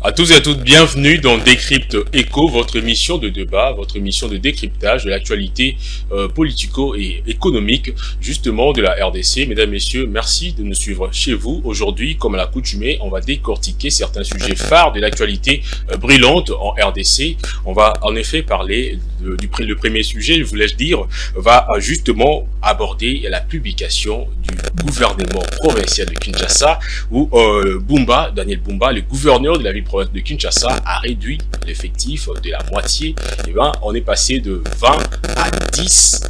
À tous et à toutes, bienvenue dans Décrypte Éco, votre émission de débat, votre émission de décryptage de l'actualité politico et économique, justement de la RDC. Mesdames, Messieurs, merci de nous suivre chez vous. Aujourd'hui, comme à l'accoutumée, on va décortiquer certains sujets phares de l'actualité brûlante en RDC. On va en effet parler le premier sujet, voulais-je dire, va justement aborder la publication du gouvernement provincial de Kinshasa, où Daniel Bumba, le gouverneur de la ville provinciale de Kinshasa, a réduit l'effectif de la moitié. Et ben, on est passé de 20 à 10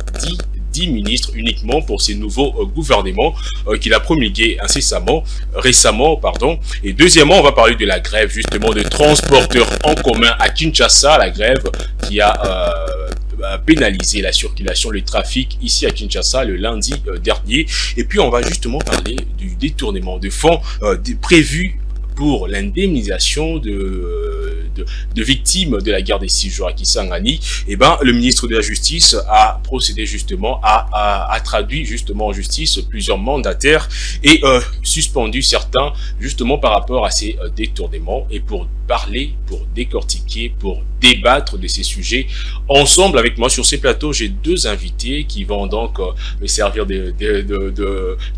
ministres uniquement pour ces nouveaux gouvernements qu'il a promulgués récemment. Et deuxièmement, on va parler de la grève justement de transporteurs en commun à Kinshasa, la grève qui a pénaliser la circulation, le trafic ici à Kinshasa le lundi dernier. Et puis on va justement parler du détournement de fonds prévu pour l'indemnisation de victimes de la guerre des 6 jours à Kisangani. Et ben, le ministre de la Justice a procédé justement a traduit justement en justice plusieurs mandataires et suspendu certains justement par rapport à ces détournements. Et pour parler, pour décortiquer, pour débattre de ces sujets ensemble avec moi sur ces plateaux, j'ai deux invités qui vont donc me servir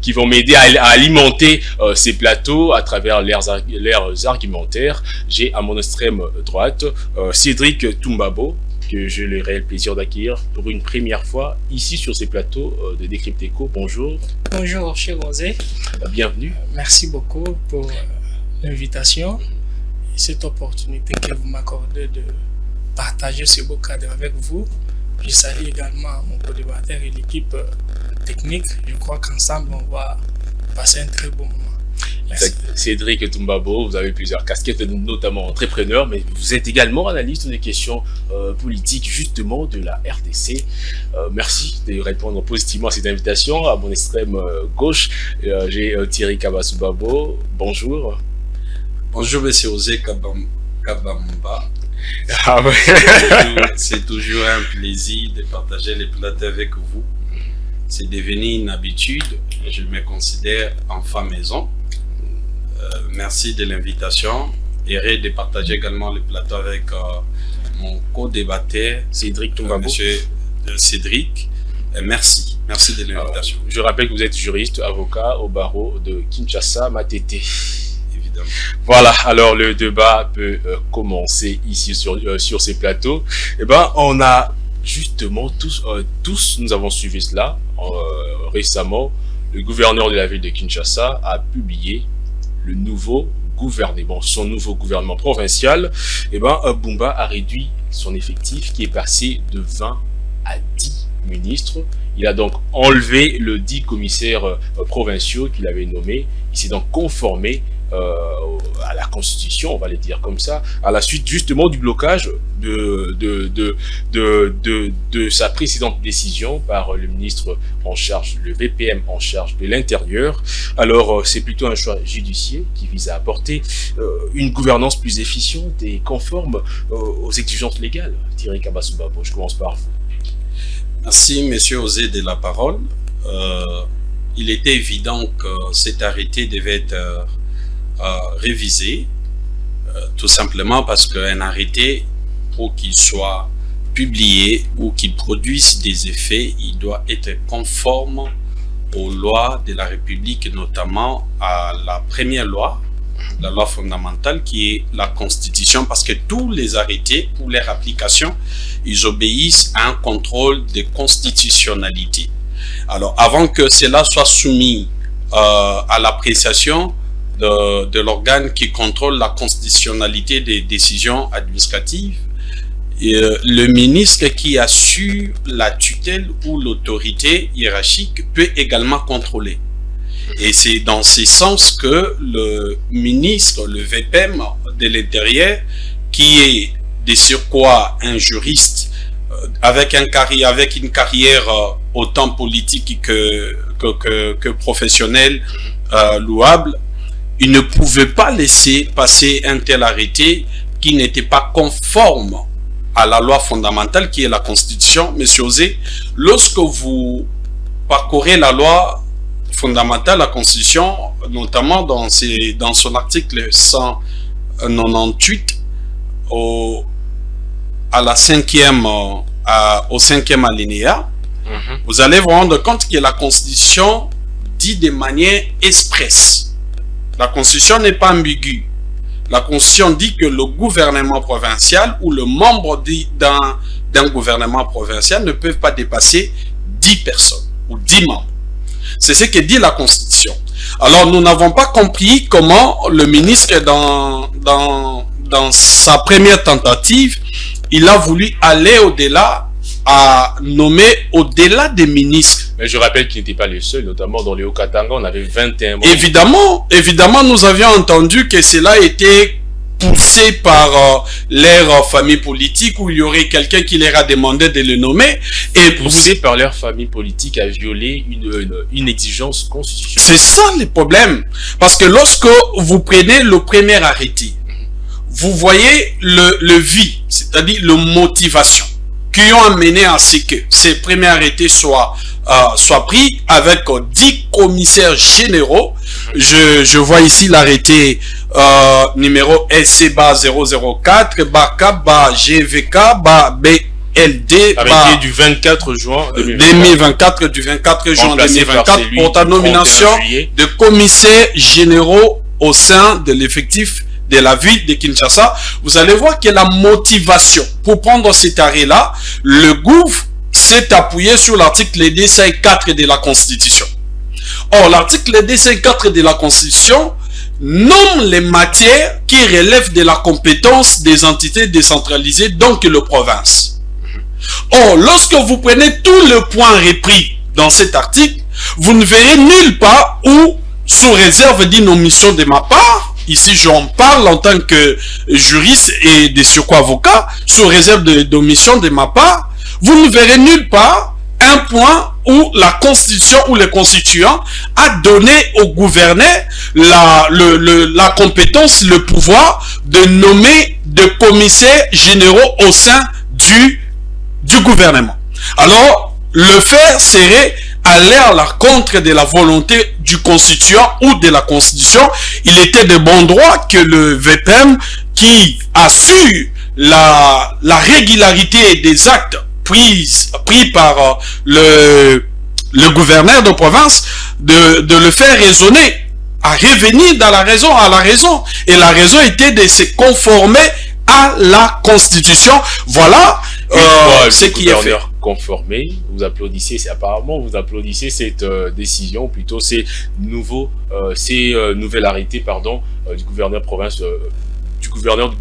qui vont m'aider à alimenter ces plateaux à travers leurs argumentaires. J'ai à mon extrême droite Cédric Toumbabo, que j'ai le réel plaisir d'accueillir pour une première fois ici sur ces plateaux de Décrypte Éco. Bonjour. Bonjour, cher Rosé. Bienvenue. Merci beaucoup pour l'invitation et cette opportunité que vous m'accordez de partager ce beau cadre avec vous. Je salue également mon co-débatteur et l'équipe technique. Je crois qu'ensemble, on va passer un très bon moment. Merci. Cédric Toumbabo, vous avez plusieurs casquettes, notamment entrepreneur, mais vous êtes également analyste des questions politiques justement de la RDC. Merci de répondre positivement à cette invitation. À mon extrême gauche, j'ai Thierry Kabasubabo. Bonjour. Bonjour, monsieur Osé Kabamba. Ah ouais. C'est toujours un plaisir de partager les plateaux avec vous. C'est devenu une habitude. Je me considère enfant maison. Merci de l'invitation. Heureux de partager également le plateau avec mon co-débatteur Cédric Toumbabo. Monsieur Cédric. Merci de l'invitation. Je rappelle que vous êtes juriste, avocat au barreau de Kinshasa, Matete. Évidemment. Voilà, alors le débat peut commencer ici sur ces plateaux. Eh ben, on a justement tous nous avons suivi cela récemment. Le gouverneur de la ville de Kinshasa a publié le nouveau gouvernement, son nouveau gouvernement provincial. Eh ben, Bumba a réduit son effectif qui est passé de 20 à 10 ministres. Il a donc enlevé le 10 commissaires provinciaux qu'il avait nommés. Il s'est donc conformé à la Constitution, on va le dire comme ça, à la suite justement du blocage de sa précédente décision par le ministre en charge, le VPM en charge de l'Intérieur. Alors c'est plutôt un choix judiciaire qui vise à apporter une gouvernance plus efficiente et conforme aux exigences légales. Thierry Kabasubabo, je commence par vous. Merci, monsieur Osé, de la parole. Il était évident que cet arrêté devait être révisé, tout simplement parce qu'un arrêté, pour qu'il soit publié ou qu'il produise des effets, il doit être conforme aux lois de la République, notamment à la première loi, la loi fondamentale qui est la Constitution, parce que tous les arrêtés, pour leur application, ils obéissent à un contrôle de constitutionnalité. Alors, avant que cela soit soumis à l'appréciation de l'organe qui contrôle la constitutionnalité des décisions administratives, le ministre qui assure la tutelle ou l'autorité hiérarchique peut également contrôler. Et c'est dans ce sens que le ministre, le VPM de l'Intérieur, qui est de surcroît un juriste avec une carrière autant politique que professionnelle louable, il ne pouvait pas laisser passer un tel arrêté qui n'était pas conforme à la loi fondamentale qui est la Constitution. Monsieur Osé, lorsque vous parcourez la loi fondamentale, la Constitution, notamment dans son article 98 au 5e alinéa, vous allez vous rendre compte que la Constitution dit de manière expresse. La Constitution n'est pas ambiguë. La Constitution dit que le gouvernement provincial ou le membre d'un gouvernement provincial ne peuvent pas dépasser 10 personnes ou 10 membres. C'est ce que dit la Constitution. Alors, nous n'avons pas compris comment le ministre, dans sa première tentative, il a voulu aller au-delà, à nommer au-delà des ministres. Mais je rappelle qu'il n'était pas le seul, notamment dans les Haut-Katanga, on avait 21 membres. Évidemment, nous avions entendu que cela était poussé par leur famille politique, où il y aurait quelqu'un qui leur a demandé de le nommer. Et poussé par leur famille politique à violer une exigence constitutionnelle. C'est ça le problème. Parce que lorsque vous prenez le premier arrêté, vous voyez le vie, c'est-à-dire la motivation, qui ont amené à ce que ces premiers arrêtés soient pris avec 10 commissaires généraux. Je vois ici l'arrêté numéro SC-004-GVK-BLD. Arrêté du 24 juin 2024 pour ta nomination de commissaires généraux au sein de l'effectif de la ville de Kinshasa. Vous allez voir que la motivation pour prendre cet arrêt-là, le gouvernement s'est appuyé sur l'article 204 de la Constitution. Or, l'article 204 de la Constitution nomme les matières qui relèvent de la compétence des entités décentralisées, donc le province. Or, lorsque vous prenez tout le point repris dans cet article, vous ne verrez nulle part où, sous réserve d'une omission de ma part, ici j'en parle en tant que juriste et de surcroît avocat, sous réserve d'omission de ma part, vous ne verrez nulle part un point où la Constitution ou le constituant a donné au gouverneur la compétence, le pouvoir de nommer des commissaires généraux au sein du gouvernement. Alors, le faire serait aller à l'encontre de la volonté du constituant ou de la Constitution. Il était de bon droit que le VPM, qui assure la régularité des actes pris par le gouverneur de province, de le faire raisonner, à revenir dans la raison, Et la raison était de se conformer à la Constitution. Voilà ce qui est fait. Conformé, vous applaudissez, apparemment vous applaudissez cette décision, ou plutôt ces nouvelles arrêtés, du gouverneur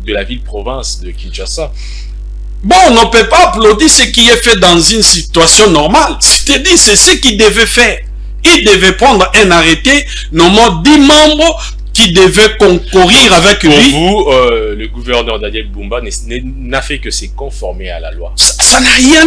de la ville-province de Kinshasa. Bon, on ne peut pas applaudir ce qui est fait dans une situation normale. C'est-à-dire, c'est ce qu'il devait faire. Il devait prendre un arrêté nommant 10 membres qui devaient concourir avec lui. Pour vous, le gouverneur Daniel Bumba n'a fait que se conformer à la loi. Ça n'a rien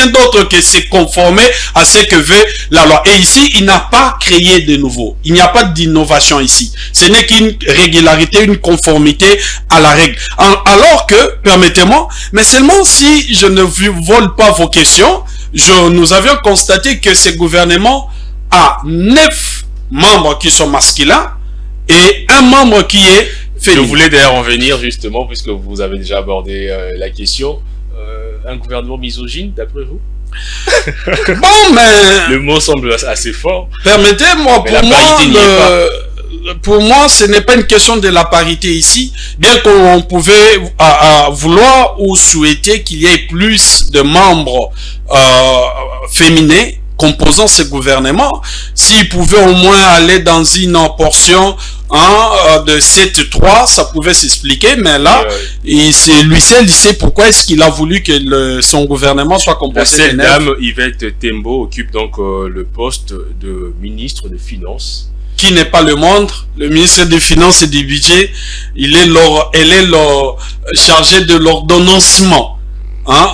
d'autre que se conformer à ce que veut la loi. Et ici, il n'a pas créé de nouveau. Il n'y a pas d'innovation ici. Ce n'est qu'une régularité, une conformité à la règle. Alors que, permettez-moi, mais seulement si je ne vole pas vos questions, nous avions constaté que ce gouvernement a 9 membres qui sont masculins et un membre qui est féminin. Je voulais d'ailleurs en venir justement, puisque vous avez déjà abordé la question. Un gouvernement misogyne, d'après vous? Bon, mais... Le mot semble assez fort. Permettez-moi, pour moi, ce n'est pas une question de la parité ici, bien qu'on pouvait vouloir ou souhaiter qu'il y ait plus de membres féminins composant ce gouvernement. S'ils pouvaient au moins aller dans une portion de 7-3, ça pouvait s'expliquer, mais là, c'est lui seul, il sait pourquoi est-ce qu'il a voulu que son gouvernement soit composé de 9. Dame Yvette Tembo occupe donc le poste de ministre des Finances. Qui n'est pas le montre, le ministre des Finances et du Budget, elle est chargée de l'ordonnancement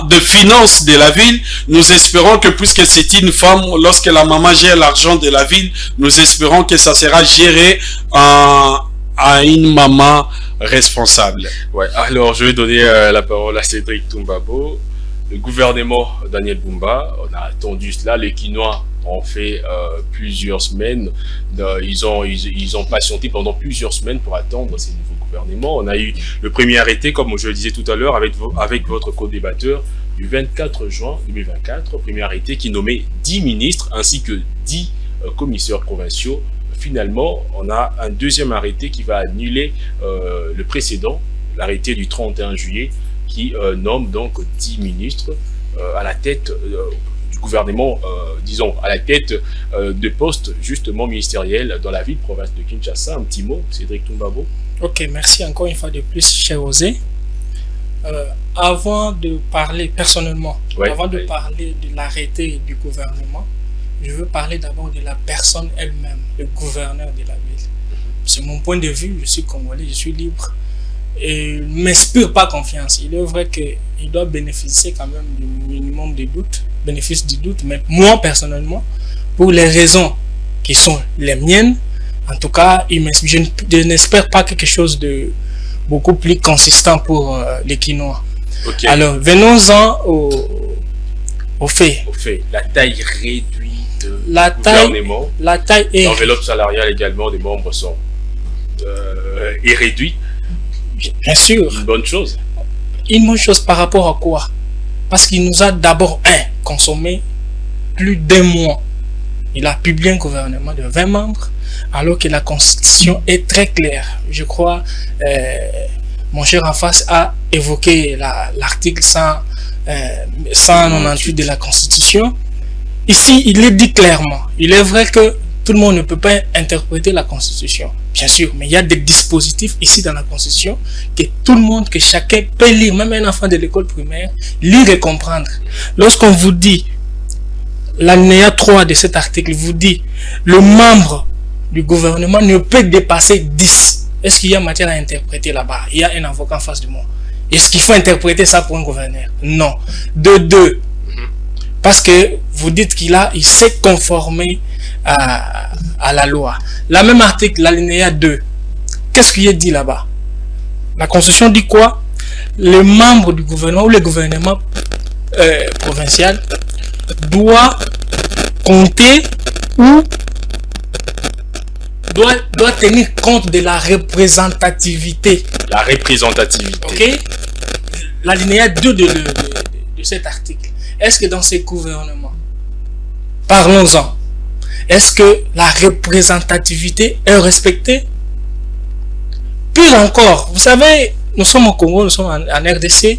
de finances de la ville. Nous espérons que, puisque c'est une femme, lorsque la maman gère l'argent de la ville, nous espérons que ça sera géré à une maman responsable. Ouais, alors je vais donner la parole à Cédric Toumbabo. Le gouvernement Daniel Bumba, on a attendu cela, les Quinois ont fait plusieurs semaines, ils ont patienté pendant plusieurs semaines pour attendre ces nouveaux gouvernements. gouvernement. On a eu le premier arrêté, comme je le disais tout à l'heure, avec votre co-débatteur, du 24 juin 2024. Premier arrêté qui nommait 10 ministres ainsi que 10 commissaires provinciaux. Finalement, on a un deuxième arrêté qui va annuler le précédent, l'arrêté du 31 juillet, qui nomme donc 10 ministres à la tête du gouvernement, disons, à la tête de postes justement ministériels dans la ville-province de Kinshasa. Un petit mot, Cédric Toumbabo. Ok, merci encore une fois de plus, cher Osé. Avant de parler personnellement, avant de parler de l'arrêté du gouvernement, je veux parler d'abord de la personne elle-même, le gouverneur de la ville. C'est mon point de vue, je suis congolais, je suis libre et ne m'inspire pas confiance. Il est vrai qu'il doit bénéficier quand même du minimum de doute, bénéfice du doute, mais moi personnellement, pour les raisons qui sont les miennes, en tout cas, je n'espère pas quelque chose de beaucoup plus consistant pour les Quinois. Okay. Alors, venons-en au fait. Au fait, la taille réduite du gouvernement, la taille est... L'enveloppe salariale également des membres est réduite. Bien sûr. Une bonne chose. Une bonne chose par rapport à quoi? Parce qu'il nous a d'abord, consommé plus d'un mois. Il a publié un gouvernement de 20 membres, alors que la Constitution est très claire. Je crois, mon cher en face a évoqué l'article 198 de la Constitution. Ici, il est dit clairement. Il est vrai que tout le monde ne peut pas interpréter la Constitution, bien sûr, mais il y a des dispositifs ici dans la Constitution que tout le monde, que chacun peut lire, même un enfant de l'école primaire, lire et comprendre. Lorsqu'on vous dit, l'alinéa 3 de cet article vous dit, le membre du gouvernement ne peut dépasser 10. Est-ce qu'il y a matière à interpréter là-bas? Il y a un avocat en face de moi. Est-ce qu'il faut interpréter ça pour un gouverneur? Non. De 2. Parce que vous dites il s'est conformé à la loi. La même article, l'alinéa 2. Qu'est-ce qui est dit là-bas? La Constitution dit quoi? Les membres du gouvernement ou le gouvernement provincial doit compter ou doit tenir compte de la représentativité. La représentativité. Ok? L'alinéa 2 de cet article. Est-ce que dans ces gouvernements, parlons-en, est-ce que la représentativité est respectée? Pire encore, vous savez, nous sommes au Congo, nous sommes en RDC,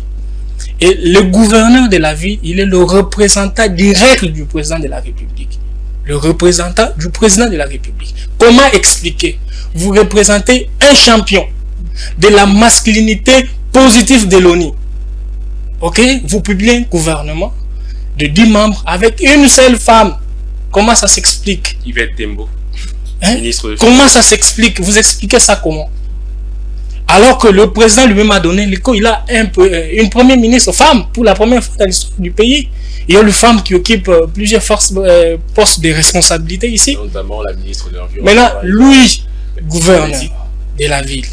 et le gouverneur de la ville, il est le représentant direct du président de la République. Le représentant du président de la République. Comment expliquer? Vous représentez un champion de la masculinité positive de l'ONU. Ok? Vous publiez un gouvernement de 10 membres avec une seule femme. Comment ça s'explique? Yvette Tembo, ministre de... Comment ça s'explique? Vous expliquez ça comment? Alors que le président lui-même a donné l'écho, il a une première ministre femme pour la première fois dans l'histoire du pays. Il y a une femme qui occupe plusieurs postes de responsabilité ici. Notamment la ministre de l'Environnement. Maintenant, lui, gouverneur de la ville,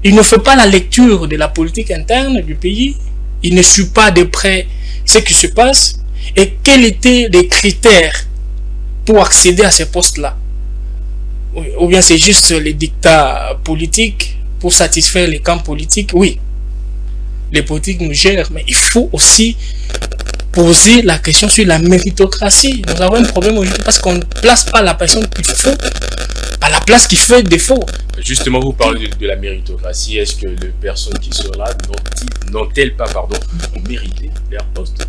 il ne fait pas la lecture de la politique interne du pays. Il ne suit pas de près ce qui se passe. Et quels étaient les critères pour accéder à ces postes-là? Ou bien c'est juste les dictats politiques pour satisfaire les camps politiques? Oui, les politiques nous gèrent, mais il faut aussi poser la question sur la méritocratie. Nous avons un problème aujourd'hui parce qu'on ne place pas la personne qu'il faut à la place qui fait défaut. Justement, vous parlez de la méritocratie. Est-ce que les personnes qui sont là n'ont-elles pas mérité leur poste?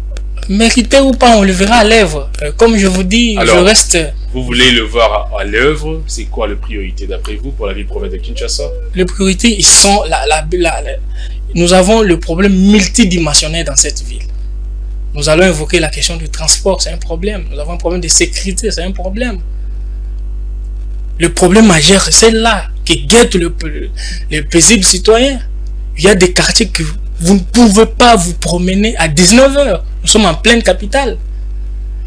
Mérité ou pas, on le verra à l'œuvre. Comme je vous dis, alors, je reste... Vous voulez le voir à l'œuvre? C'est quoi la priorité d'après vous pour la ville-province de Kinshasa? Les priorités, ils sont... Nous avons le problème multidimensionnel dans cette ville. Nous allons évoquer la question du transport, c'est un problème. Nous avons un problème de sécurité, c'est un problème. Le problème majeur, c'est là qui guette les paisibles citoyens. Il y a des quartiers que vous ne pouvez pas vous promener à 19 h. Nous sommes en pleine capitale.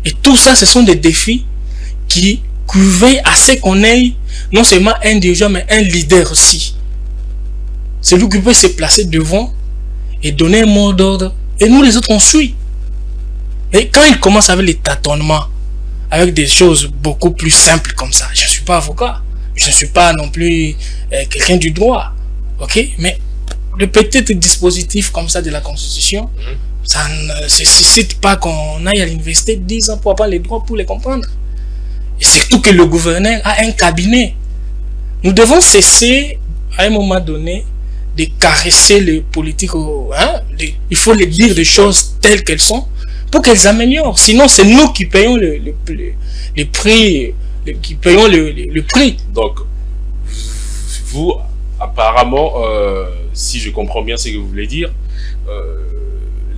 Et tout ça, ce sont des défis qui veillent à ce qu'on ait non seulement un dirigeant, mais un leader aussi. Celui qui peut se placer devant et donner un mot d'ordre. Et nous, les autres, on suit. Et quand il commence avec les tâtonnements, avec des choses beaucoup plus simples comme ça, je ne suis pas avocat. je ne suis pas non plus quelqu'un du droit, ok, mais le petit dispositif comme ça de la Constitution, ça ne nécessite pas qu'on aille à l'université 10 ans pour apprendre les droits pour les comprendre. Et surtout que le gouverneur a un cabinet. Nous devons cesser, à un moment donné, de caresser les politiques. Il faut les dire des choses telles qu'elles sont pour qu'elles améliorent. Sinon, c'est nous qui payons le prix. Qui payons le prix. Donc, vous, apparemment, si je comprends bien ce que vous voulez dire,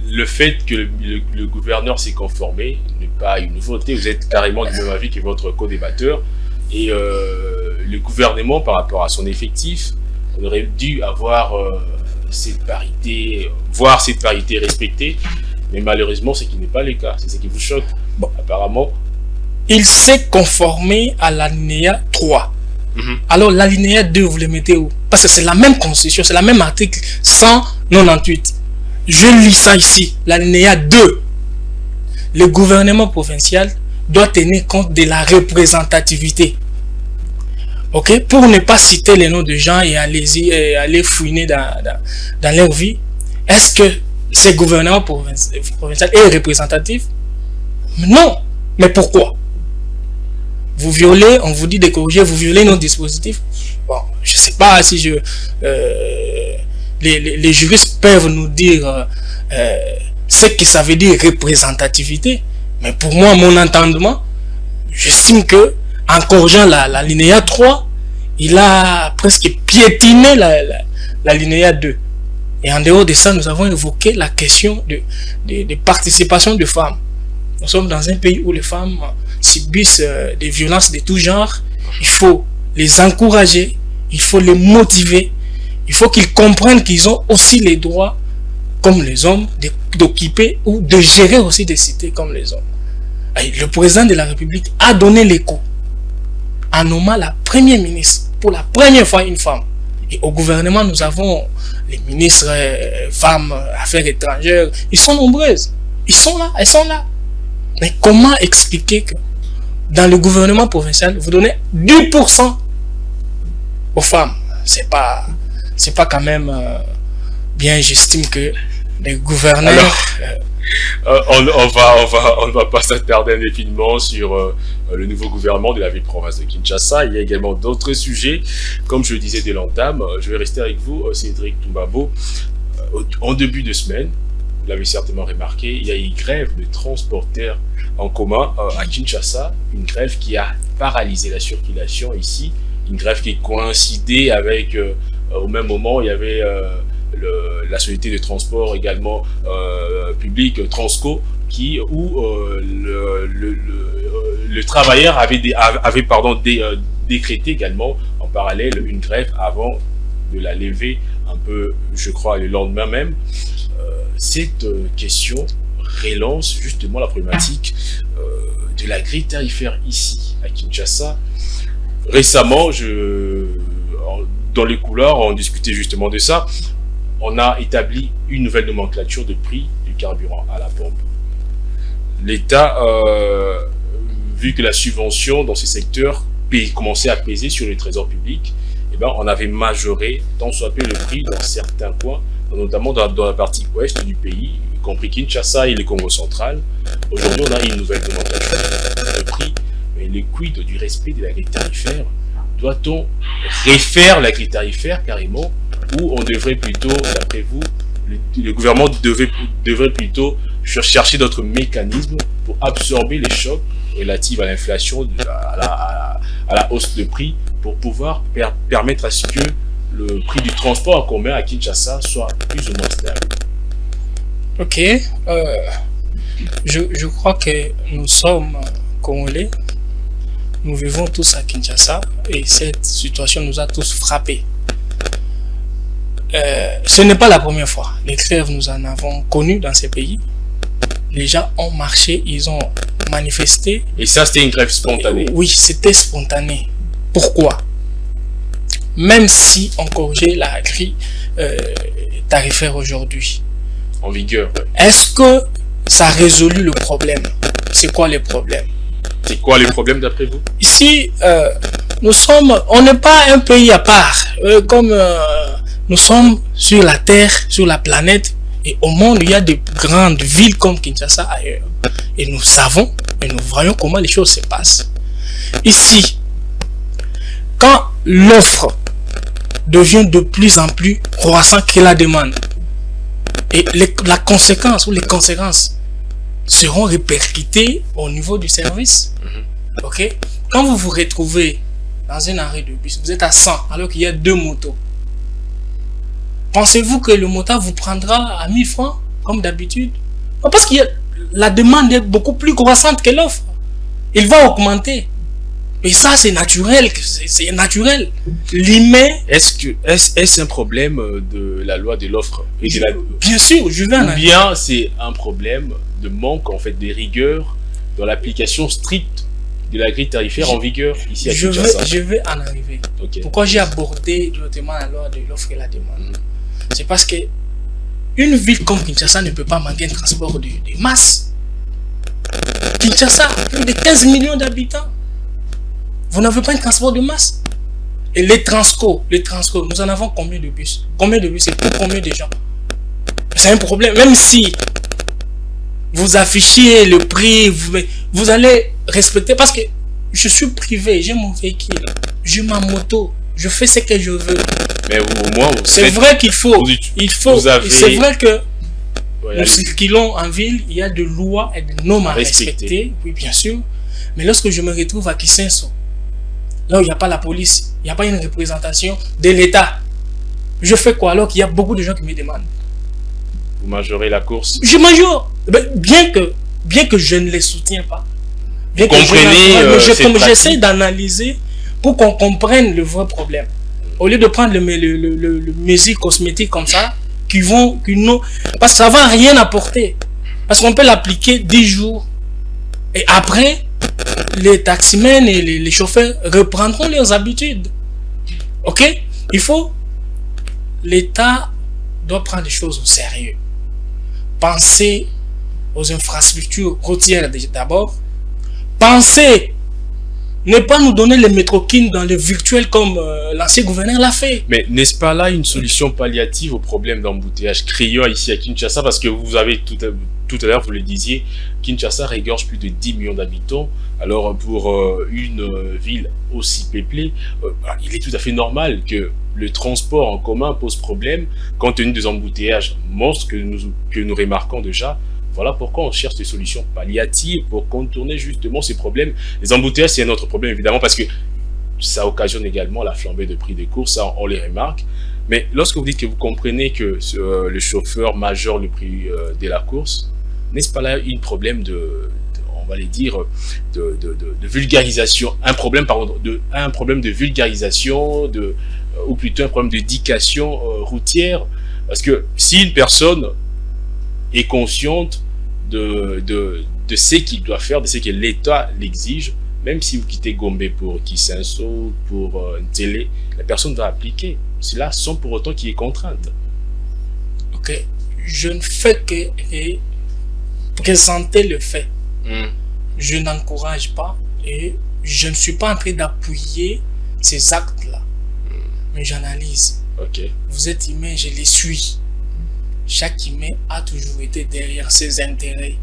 le fait que le gouverneur s'est conformé n'est pas une nouveauté. Vous êtes carrément du même avis que votre co-débatteur. Et le gouvernement, par rapport à son effectif, aurait dû avoir cette parité, voir cette parité respectée. Mais malheureusement, ce qui n'est pas le cas. C'est ce qui vous choque. Bon, apparemment. Il s'est conformé à l'alinéa 3. Alors l'alinéa 2, vous le mettez où? Parce que c'est la même constitution, c'est la même article 198. Je lis ça ici, l'alinéa 2. Le gouvernement provincial doit tenir compte de la représentativité. Ok? Pour ne pas citer les noms de gens et aller fouiner dans leur vie, est-ce que ce gouvernement provincial est représentatif? Non. Mais pourquoi? Vous violez, on vous dit de corriger, vous violez nos dispositifs. Bon, je ne sais pas si les juristes peuvent nous dire ce que ça veut dire représentativité. Mais pour moi, mon entendement, j'estime que en corrigeant l'alinéa 3, il a presque piétiné l'alinéa 2. Et en dehors de ça, nous avons évoqué la question de participation de femmes. Nous sommes dans un pays où les femmes subissent des violences de tout genre. Il faut les encourager, il faut les motiver, il faut qu'ils comprennent qu'ils ont aussi les droits, comme les hommes, d'occuper ou de gérer aussi des cités comme les hommes. Et le président de la République a donné l'écho en nommant la première ministre, pour la première fois une femme. Et au gouvernement, nous avons les ministres femmes, affaires étrangères, ils sont nombreuses. Ils sont là, elles sont là. Mais comment expliquer que dans le gouvernement provincial, vous donnez 10% aux femmes? C'est pas quand même bien, j'estime que les gouverneurs... Alors, on ne va pas s'attarder indéfiniment sur le nouveau gouvernement de la ville-province de Kinshasa. Il y a également d'autres sujets. Comme je le disais dès l'entame, je vais rester avec vous, Cédric Toumbabo. En début de semaine, vous l'avez certainement remarqué, il y a une grève de transporteurs en commun à Kinshasa. Une grève qui a paralysé la circulation ici. Une grève qui coïncidait avec, au même moment, il y avait... la société de transport également public Transco où le travailleur avait décrété également en parallèle une grève avant de la lever un peu, je crois, le lendemain même. Cette question relance justement la problématique de la grille tarifaire ici à Kinshasa. Récemment, dans les couloirs, on discutait justement de ça. On a établi une nouvelle nomenclature de prix du carburant à la pompe. L'État, vu que la subvention dans ces secteurs commençait à peser sur le trésor public, eh ben, on avait majoré tant soit peu le prix dans certains coins, notamment dans la partie ouest du pays, y compris Kinshasa et le Congo central. Aujourd'hui, on a une nouvelle nomenclature de prix, mais le quid du respect de la grille tarifaire? Doit-on refaire la grille tarifaire carrément, ou on devrait plutôt, d'après vous, le gouvernement devrait plutôt chercher d'autres mécanismes pour absorber les chocs relatifs à l'inflation, à la hausse de prix, pour pouvoir permettre à ce que le prix du transport en commun à Kinshasa soit plus ou moins stable? Ok, je crois que nous sommes congolais. Nous vivons tous à Kinshasa et cette situation nous a tous frappés. Ce n'est pas la première fois. Les grèves, nous en avons connu dans ces pays. Les gens ont marché, ils ont manifesté. Et ça, c'était une grève spontanée? Oui, c'était spontané. Pourquoi? Même si on corrigeait la grille tarifaire aujourd'hui. En vigueur. Ouais. Est-ce que ça a résolu le problème? C'est quoi les problèmes? C'est quoi les problèmes d'après vous? Ici, on n'est pas un pays à part. Nous sommes sur la Terre, sur la planète, et au monde, il y a de grandes villes comme Kinshasa ailleurs. Et nous savons, et nous voyons comment les choses se passent. Ici, quand l'offre devient de plus en plus croissante que la demande, et la conséquence ou les conséquences seront répercutées au niveau du service. Ok? Quand vous vous retrouvez dans un arrêt de bus, vous êtes à 100 alors qu'il y a 2 motos. Pensez-vous que le motard vous prendra à 1000 francs comme d'habitude? Parce que la demande est beaucoup plus croissante que l'offre. Il va augmenter. Et ça, c'est naturel. C'est naturel. L'humain... Est-ce un problème de la loi de l'offre? Bien sûr, je vais en Ou bien c'est un problème de manque en fait des rigueurs dans l'application stricte de la grille tarifaire en vigueur ici à Kinshasa? Je vais en arriver. Okay. Pourquoi j'ai abordé directement la loi de l'offre et la demande? C'est parce que une ville comme Kinshasa ne peut pas manquer un transport de masse. Kinshasa, plus de 15 millions d'habitants. Vous n'avez pas un transport de masse. Et les transco, nous en avons combien de bus? Combien de bus et pour combien de gens? C'est un problème. Même si vous affichez le prix, vous allez respecter. Parce que je suis privé, j'ai mon véhicule, j'ai ma moto, je fais ce que je veux. Mais au moins, c'est vrai qu'il faut. C'est vrai que nous circulons en ville, il y a de lois et de normes à respecter. Oui, bien sûr. Mais lorsque je me retrouve à Kisenso, là où il n'y a pas la police, il n'y a pas une représentation de l'État, je fais quoi alors qu'il y a beaucoup de gens qui me demandent? Vous majorez la course? Je majore. Bien que je ne les soutiens pas. Bien que j'essaie d'analyser pour qu'on comprenne le vrai problème. Au lieu de prendre le mesure cosmétique comme ça, parce que ça ne va rien apporter. Parce qu'on peut l'appliquer 10 jours. Et après, les taximens et les chauffeurs reprendront leurs habitudes. Ok? L'État doit prendre les choses au sérieux. Penser aux infrastructures routières d'abord. Penser ne pas nous donner les métroquines dans le virtuel comme l'ancien gouverneur l'a fait. Mais n'est-ce pas là une solution palliative au problème d'embouteillage criant ici à Kinshasa? Parce que vous avez tout à l'heure, vous le disiez, Kinshasa regorge plus de 10 millions d'habitants. Alors pour une ville aussi peuplée, il est tout à fait normal que le transport en commun pose problème compte tenu des embouteillages monstres que nous remarquons déjà. Voilà pourquoi on cherche des solutions palliatives pour contourner justement ces problèmes. Les embouteillages, c'est un autre problème évidemment parce que ça occasionne également la flambée de prix des courses, ça on les remarque. Mais lorsque vous dites que vous comprenez que le chauffeur majore le prix de la course, n'est-ce pas là un problème on va les dire, de vulgarisation, un problème de vulgarisation, ou plutôt un problème d'éducation routière? Parce que si une personne est consciente de ce qu'il doit faire, de ce que l'État l'exige, même si vous quittez Gombe pour Kisenso, pour Ntélé, la personne va appliquer cela sans pour autant qu'il y ait contrainte. Ok, je ne fais que présenter le fait. Je n'encourage pas et je ne suis pas en train d'appuyer ces actes-là. Mais j'analyse. Ok. Vous êtes humain, je les suis. Chaque humain a toujours été derrière ses intérêts.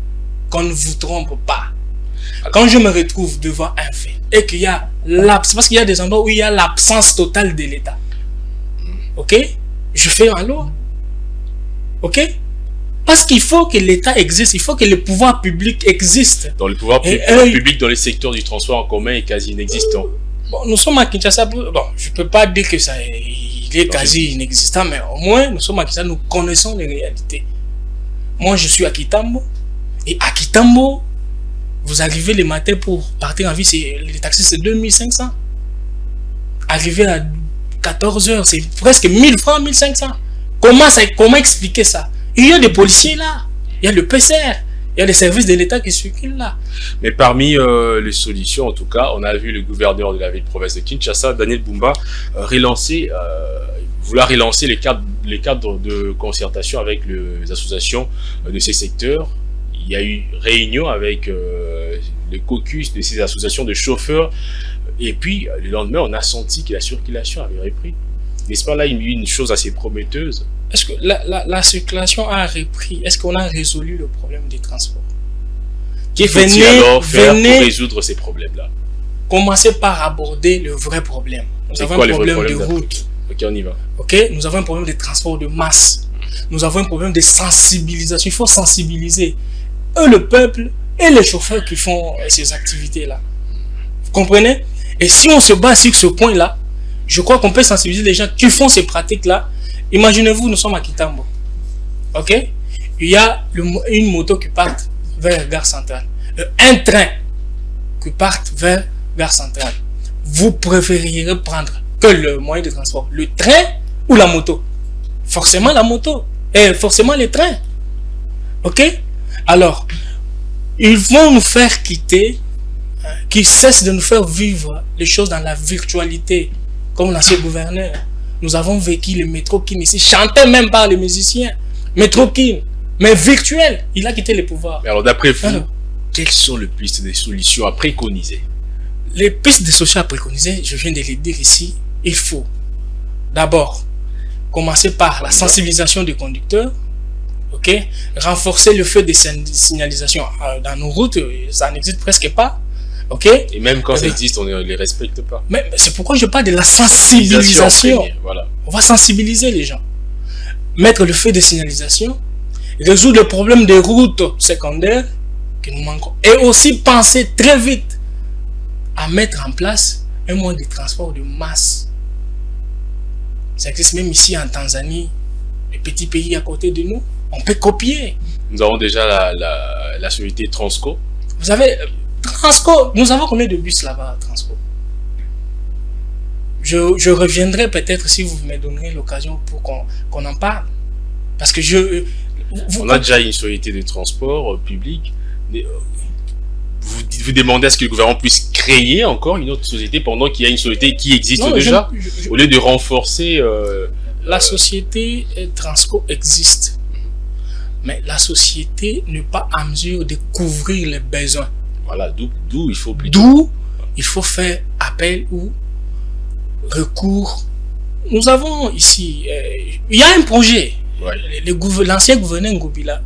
Qu'on ne vous trompe pas. Quand je me retrouve devant un fait et qu'il y a l'absence, parce qu'il y a des endroits où il y a l'absence totale de l'État. Ok? Je fais ma loi. Ok? Parce qu'il faut que l'État existe, il faut que le pouvoir public existe. Dans le pouvoir public dans les secteurs du transport en commun est quasi inexistant. Bon, nous sommes à Kinshasa, bon, je ne peux pas dire que ça il est quasi inexistant, mais au moins nous sommes à Kinshasa, nous connaissons les réalités. Moi je suis à Kitambo, et à Kitambo, vous arrivez le matin pour partir en ville, les taxis c'est 2500. Arriver à 14 h, c'est presque 1000 francs, 1500. Comment expliquer ça? Il y a des policiers là, il y a le PCR, il y a les services de l'État qui circulent là. Mais parmi les solutions, en tout cas, on a vu le gouverneur de la ville-province de Kinshasa, Daniel Bumba, vouloir relancer les cadres de concertation avec les associations de ces secteurs. Il y a eu réunion avec le caucus de ces associations de chauffeurs. Et puis, le lendemain, on a senti que la circulation avait repris. N'est-ce pas là une chose assez prometteuse? Est-ce que la circulation a repris? Est-ce qu'on a résolu le problème des transports? Qu'est-ce qu'il faut alors faire pour résoudre ces problèmes-là? Commencez par aborder le vrai problème. Nous avons un problème de route. Ok, on y va. Ok, nous avons un problème de transport de masse. Nous avons un problème de sensibilisation. Il faut sensibiliser le peuple et les chauffeurs qui font ces activités-là. Vous comprenez? Et si on se bat sur ce point-là, je crois qu'on peut sensibiliser les gens qui font ces pratiques-là. Imaginez-vous, nous sommes à Kitambo. Ok? Il y a une moto qui part vers Gare Centrale. Un train qui part vers Gare Centrale. Vous préféreriez prendre que le moyen de transport, le train ou la moto? Forcément la moto. Et forcément les trains. Ok? Alors, ils vont nous faire quitter, qu'ils cessent de nous faire vivre les choses dans la virtualité. Comme l'ancien gouverneur. Nous avons vécu le Métrokin ici, chanté même par les musiciens. Métrokin, mais virtuel. Il a quitté le pouvoir. Mais alors, d'après vous, quelles sont les pistes des solutions à préconiser? Les pistes de solutions à préconiser, je viens de les dire ici, il faut d'abord commencer par la sensibilisation des conducteurs, ok, renforcer le feu de signalisation dans nos routes, ça n'existe presque pas, ok. Et même quand ça existe, on ne les respecte pas. Mais c'est pourquoi je parle de la sensibilisation. Voilà. On va sensibiliser les gens, mettre le feu de signalisation, résoudre le problème des routes secondaires qui nous manquent, et aussi penser très vite à mettre en place un moyen de transport de masse. Ça existe même ici en Tanzanie, les petits pays à côté de nous. On peut copier. Nous avons déjà la société Transco. Vous savez, Transco, nous avons combien de bus là-bas, Transco? Je reviendrai peut-être si vous me donnerez l'occasion pour qu'on en parle. Parce que on a déjà une société de transport public. Vous demandez à ce que le gouvernement puisse créer encore une autre société pendant qu'il y a une société qui existe déjà, au lieu de renforcer... La société Transco existe, mais la société n'est pas à mesure de couvrir les besoins. Voilà, d'où il faut il faut faire appel ou recours. Nous avons ici, il y a un projet. Ouais. L'ancien gouverneur Ngobila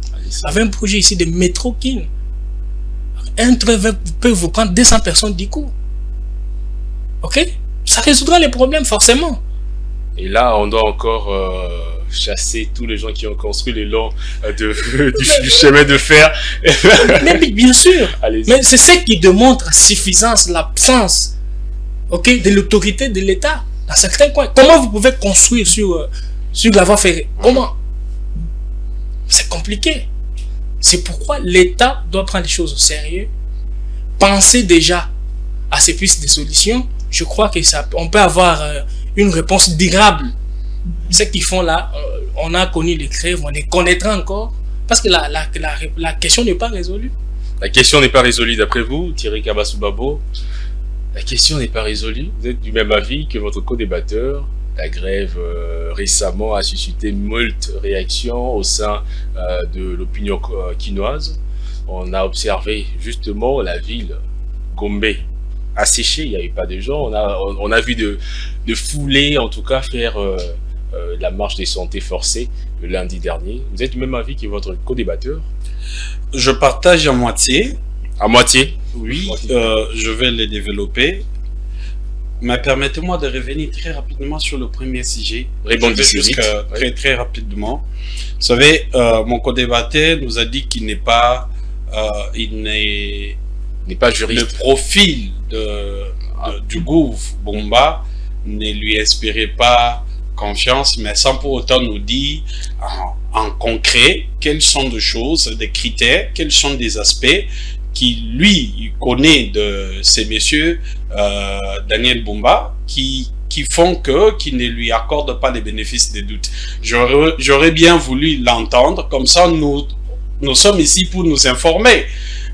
avait un projet ici de Métrokin. Un train peut vous prendre 200 personnes du coup. Ok? Ça résoudra les problèmes forcément. Et là, on doit encore chasser tous les gens qui ont construit le long du chemin de fer. Mais bien sûr. Mais c'est ce qui démontre la suffisance, l'absence, ok, de l'autorité de l'État dans certains coins. Comment vous pouvez construire sur la voie ferrée? Comment? C'est compliqué. C'est pourquoi l'État doit prendre les choses au sérieux, penser déjà à ces pistes de solutions. Je crois que on peut avoir une réponse durable. Ce qu'ils font là, on a connu les grèves, on les connaîtra encore, parce que la question n'est pas résolue. La question n'est pas résolue d'après vous, Thierry Kabasoubabo. La question n'est pas résolue. Vous êtes du même avis que votre co-débatteur. La grève récemment a suscité moult réactions au sein de l'opinion quinoise. On a observé justement la ville Gombe asséchée, il n'y avait pas de gens. On a vu de foulées, en tout cas, faire la marche des santé forcée le lundi dernier. Vous êtes du même avis que votre co-débatteur? Je partage à moitié. À moitié? Oui, je vais les développer. Mais permettez-moi de revenir très rapidement sur le premier sujet. Rebondissez très rapidement. Vous savez, mon co-débatteur nous a dit qu'il n'est pas, n'est pas juriste. Le profil du gouv Bomba ne lui inspirait pas confiance, mais sans pour autant nous dire en concret quelles sont des choses, des critères, quels sont des aspects qui lui connaît de ces messieurs Daniel Bumba qui font qu'il ne lui accorde pas les bénéfices des doutes. J'aurais bien voulu l'entendre, comme ça nous sommes ici pour nous informer.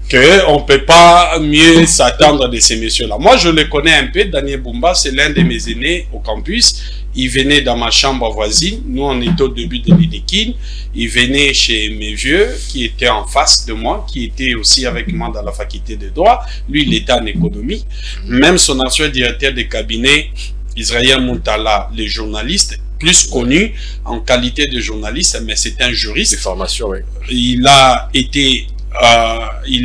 qu'on ne peut pas mieux s'attendre de ces messieurs-là. Moi, je le connais un peu. Daniel Bumba, c'est l'un de mes aînés au campus. Il venait dans ma chambre voisine. Nous, on était au début de l'INEKIN. Il venait chez mes vieux, qui étaient en face de moi, qui étaient aussi avec moi dans la faculté de droit. Lui, il était en économie. Même son ancien directeur de cabinet, Israël Moutala, les journalistes, plus connu en qualité de journaliste, mais c'est un juriste. De formation, oui. Il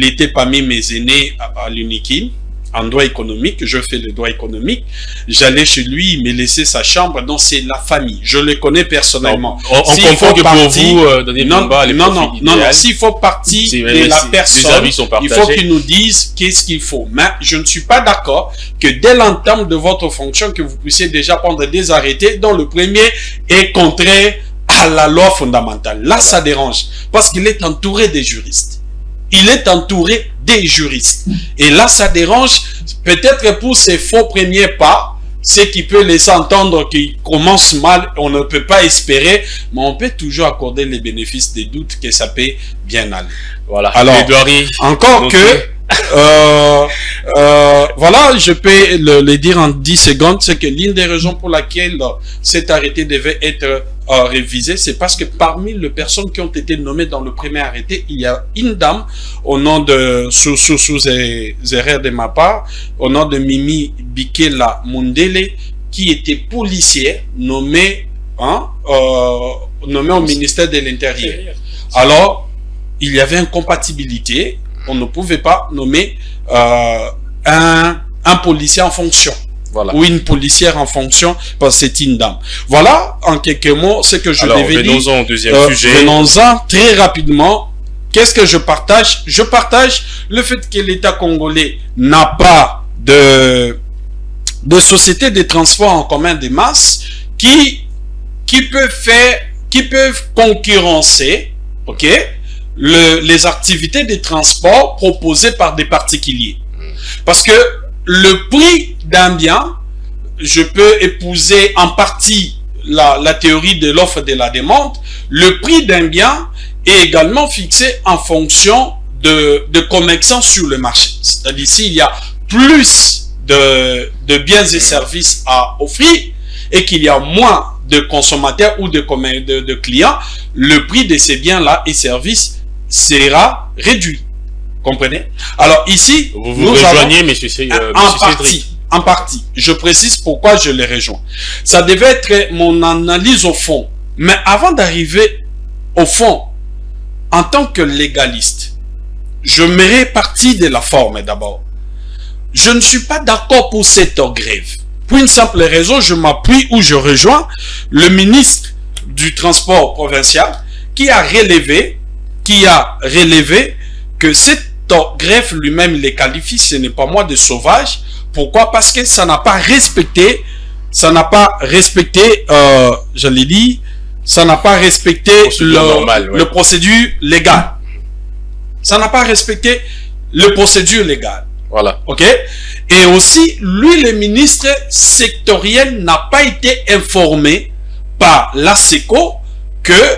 était parmi mes aînés à l'UNIKIN, en droit économique. Je fais le droit économique. J'allais chez lui, il me laissait sa chambre. Donc c'est la famille. Je le connais personnellement. On comprend que pour vous, Daniel Bumba, non. S'il faut partir de la personne, il faut qu'il nous dise qu'est-ce qu'il faut. Mais je ne suis pas d'accord que dès l'entame de votre fonction, que vous puissiez déjà prendre des arrêtés dont le premier est contraire à la loi fondamentale. Là, ça dérange. Parce qu'il est entouré des juristes. Il est entouré des juristes. Et là, ça dérange. Peut-être pour ces faux premiers pas, ce qui peut laisser entendre qu'il commence mal, on ne peut pas espérer, mais on peut toujours accorder les bénéfices des doutes que ça peut bien aller. Voilà. Alors, encore que, voilà, je peux le dire en 10 secondes, c'est que l'une des raisons pour laquelle cet arrêté devait être révisé, c'est parce que parmi les personnes qui ont été nommées dans le premier arrêté, il y a une dame au nom de, sous erreur de ma part, au nom de Mimi Bikela Mundele, qui était policière, nommée au ministère de l'Intérieur. Alors, il y avait incompatibilité. On ne pouvait pas nommer un policier en fonction. Voilà. Ou une policière en fonction, parce que c'est une dame. Voilà, en quelques mots, ce que je devais dire. Venons-en au deuxième sujet. Venons-en très rapidement. Qu'est-ce que je partage? Je partage le fait que l'État congolais n'a pas de société de transport en commun de masse qui peuvent concurrencer, ok, les activités de transport proposées par des particuliers. Parce que le prix d'un bien, je peux épouser en partie la théorie de l'offre et de la demande. Le prix d'un bien est également fixé en fonction de commerçants sur le marché. C'est-à-dire s'il y a plus de biens et services à offrir et qu'il y a moins de consommateurs ou de clients, le prix de ces biens-là et services sera réduit. Comprenez? Alors ici, vous rejoignez, monsieur en partie. Je précise pourquoi je les rejoins. Ça devait être mon analyse au fond. Mais avant d'arriver au fond, en tant que légaliste, je mets partie de la forme d'abord. Je ne suis pas d'accord pour cette grève. Pour une simple raison, je m'appuie ou je rejoins le ministre du Transport provincial qui a relevé que cette greffe lui-même les qualifie, ce n'est pas moi de sauvage. Pourquoi? Parce que ça n'a pas respecté, je l'ai dit, ça n'a pas respecté le procédure légale. Ça n'a pas respecté le procédure légale. Voilà. Ok? Et aussi, lui, le ministre sectoriel n'a pas été informé par la SECO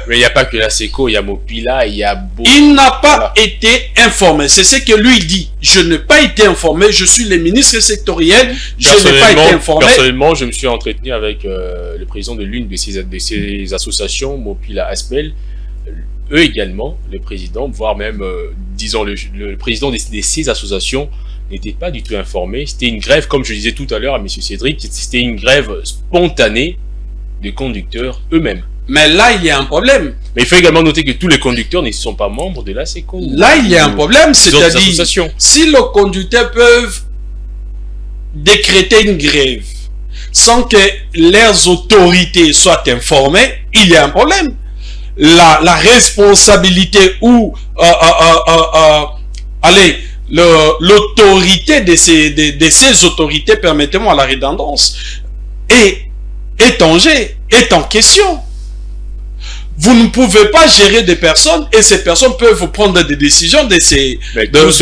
mais il n'y a pas que la SECO, il y a Mopila, il y a beaucoup. Il n'a pas été informé. C'est ce que lui dit. Je n'ai pas été informé. Je suis le ministre sectoriel. Je n'ai pas été informé. Personnellement, je me suis entretenu avec le président de l'une de ces associations, Mopila Aspel. Eux également, le président, voire même, disons, le président de ces associations n'était pas du tout informé. C'était une grève, comme je disais tout à l'heure à M. Cédric, c'était une grève spontanée des conducteurs eux-mêmes. Mais là, il y a un problème. Mais il faut également noter que tous les conducteurs ne sont pas membres de la SECO. Là, il y a un problème, c'est-à-dire, si les conducteurs peuvent décréter une grève sans que leurs autorités soient informées, il y a un problème. La responsabilité ou, l'autorité de ces autorités, permettez-moi la redondance, est en jeu, est en question. Vous ne pouvez pas gérer des personnes et ces personnes peuvent vous prendre des décisions tous ces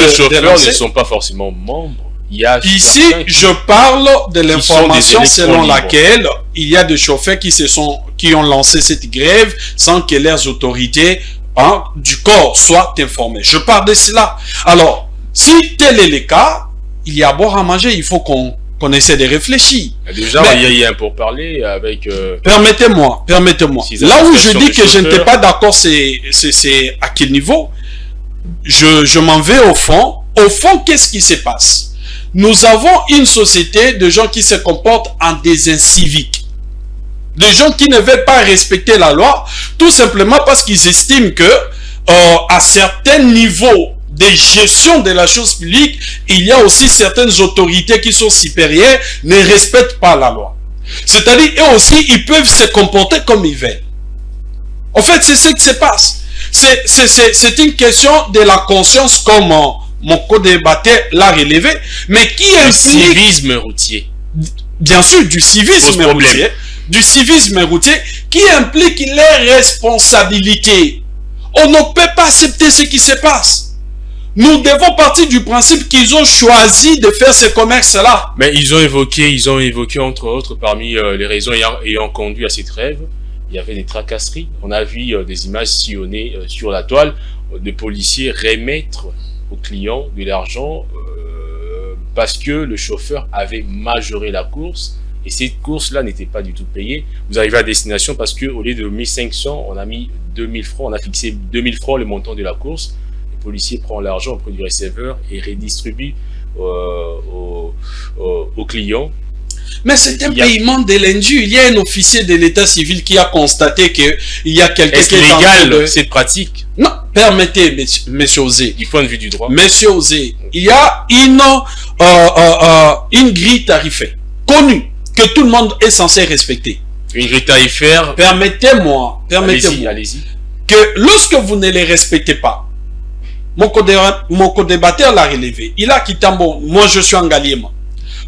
chauffeurs ne sont pas forcément membres. Ici, je parle de l'information selon laquelle il y a des chauffeurs qui ont lancé cette grève sans que leurs autorités du corps soient informées. Je parle de cela. Alors, Si tel est le cas, il y a à boire à manger, il faut qu'on essaie de réfléchir. Déjà, il y a un pourparler avec... Permettez-moi. Là où je dis que je n'étais pas d'accord, c'est à quel niveau? Je m'en vais au fond. Au fond, qu'est-ce qui se passe? Nous avons une société de gens qui se comportent en des inciviques. Des gens qui ne veulent pas respecter la loi, tout simplement parce qu'ils estiment que à certains niveaux de gestion de la chose publique, il y a aussi certaines autorités qui sont supérieures, ne respectent pas la loi. C'est-à-dire, eux aussi, ils peuvent se comporter comme ils veulent. En fait, c'est ce qui se passe. C'est une question de la conscience, comme mon co-débatteur l'a relevé, mais qui implique... Du civisme routier. Bien sûr, du civisme routier. Du civisme routier qui implique les responsabilités. On ne peut pas accepter ce qui se passe. Nous devons partir du principe qu'ils ont choisi de faire ce commerce-là. Mais ils ont évoqué entre autres, parmi les raisons ayant conduit à cette trêve, il y avait des tracasseries. On a vu des images sillonnées sur la toile de policiers remettre aux clients de l'argent parce que le chauffeur avait majoré la course. Et cette course-là n'était pas du tout payée. Vous arrivez à destination parce que au lieu de 1500, on a mis 2000 francs. On a fixé 2000 francs le montant de la course. Le policier prend l'argent auprès du receveur et redistribue aux clients. Mais c'est un paiement de l'indu. Il y a un officier de l'état civil qui a constaté qu'il y a quelqu'un qui est légal cette pratique? Non, permettez, monsieur Osé. Du point de vue du droit. Monsieur Osé, il y a une grille tarifaire connue que tout le monde est censé respecter. Une grille tarifaire. Permettez-moi. Allez-y. Que lorsque vous ne les respectez pas, mon co-débatteur l'a relevé. Il a quitté bon. Moi, je suis en Ngaliema.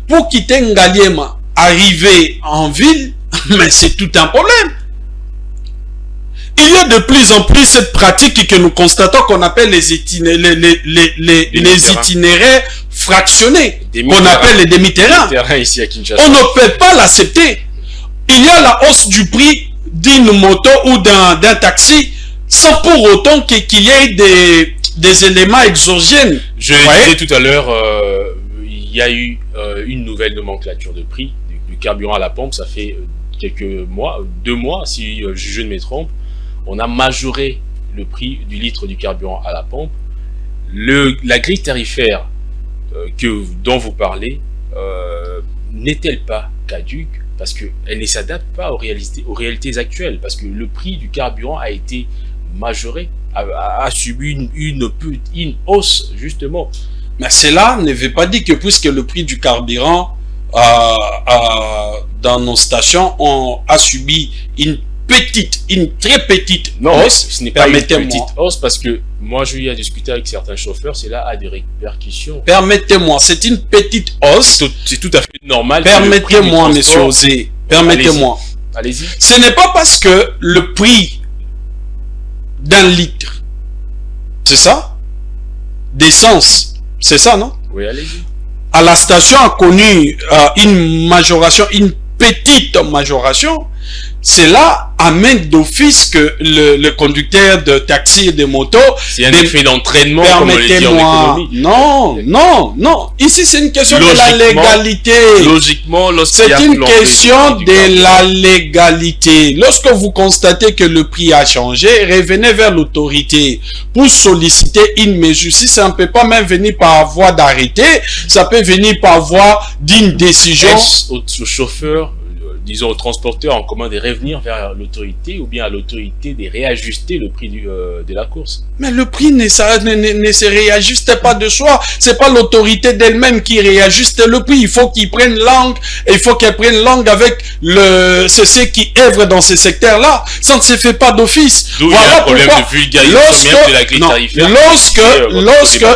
Pour quitter Ngaliema, arriver en ville, mais c'est tout un problème. Il y a de plus en plus cette pratique que nous constatons qu'on appelle les itinéraires fractionnés, qu'on appelle les demi-terrains. Ici à Kinshasa. On ne peut pas l'accepter. Il y a la hausse du prix d'une moto ou d'un taxi sans pour autant qu'il y ait des éléments exogènes. Je disais tout à l'heure, il y a eu une nouvelle nomenclature de prix du carburant à la pompe. Ça fait quelques mois, 2 mois si je ne me trompe. On a majoré le prix du litre du carburant à la pompe. La grille tarifaire dont vous parlez n'est-elle pas caduque parce qu'elle ne s'adapte pas aux réalités actuelles, parce que le prix du carburant a été majoré, a subi une hausse justement. Mais cela ne veut pas dire que puisque le prix du carburant dans nos stations a subi une très petite hausse. Ce n'est pas une petite hausse, parce que moi je vais discuter avec certains chauffeurs, cela a des répercussions. Permettez-moi, c'est une petite hausse. C'est tout à fait normal. Permettez-moi, monsieur Osé. Permettez-moi. Allez-y. Ce n'est pas parce que le prix d'un litre, c'est ça, d'essence, c'est ça, non? Oui, allez-y. À la station a connu une majoration, une petite majoration. Cela amène d'office que le conducteur de taxi et de moto... C'est un effet d'entraînement, comme on le dit en économie. Non. Ici, c'est une question de la légalité. Logiquement, c'est une question de la légalité. Lorsque vous constatez que le prix a changé, revenez vers l'autorité pour solliciter une mesure. Si ça ne peut pas même venir par voie d'arrêté, ça peut venir par voie d'une décision. Au chauffeur, disons, aux transporteurs en commun de revenir vers l'autorité, ou bien à l'autorité de réajuster le prix de la course? Mais le prix ne se réajuste pas de soi. C'est pas l'autorité d'elle-même qui réajuste le prix. Il faut qu'ils prennent langue, et il faut qu'elle prenne langue avec ceux qui œuvrent dans ces secteurs-là. Ça ne se fait pas d'office. D'où il y a un problème de vulgarisation même de la grille tarifaire. Lorsque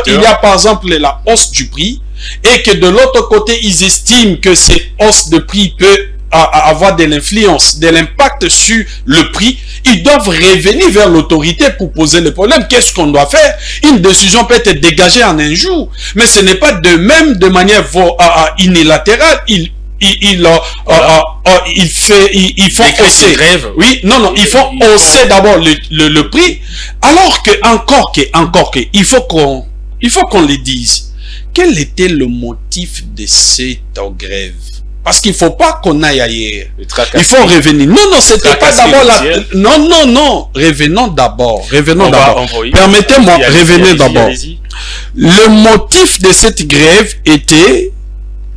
il y a par exemple la hausse du prix, et que de l'autre côté, ils estiment que cette hausse de prix peut avoir de l'influence, de l'impact sur le prix, ils doivent revenir vers l'autorité pour poser le problème. Qu'est-ce qu'on doit faire? Une décision peut être dégagée en un jour, mais ce n'est pas de même de manière unilatérale. Ils font hausser. Oui, non, ils font hausser d'abord le prix, alors que encore que, il faut qu'on il faut qu'on le dise. Quel était le motif de cette grève? Parce qu'il ne faut pas qu'on aille ailleurs. Il faut revenir. Non, c'était pas d'abord la... Non. Revenons d'abord. Permettez-moi, revenez d'abord. Le motif de cette grève était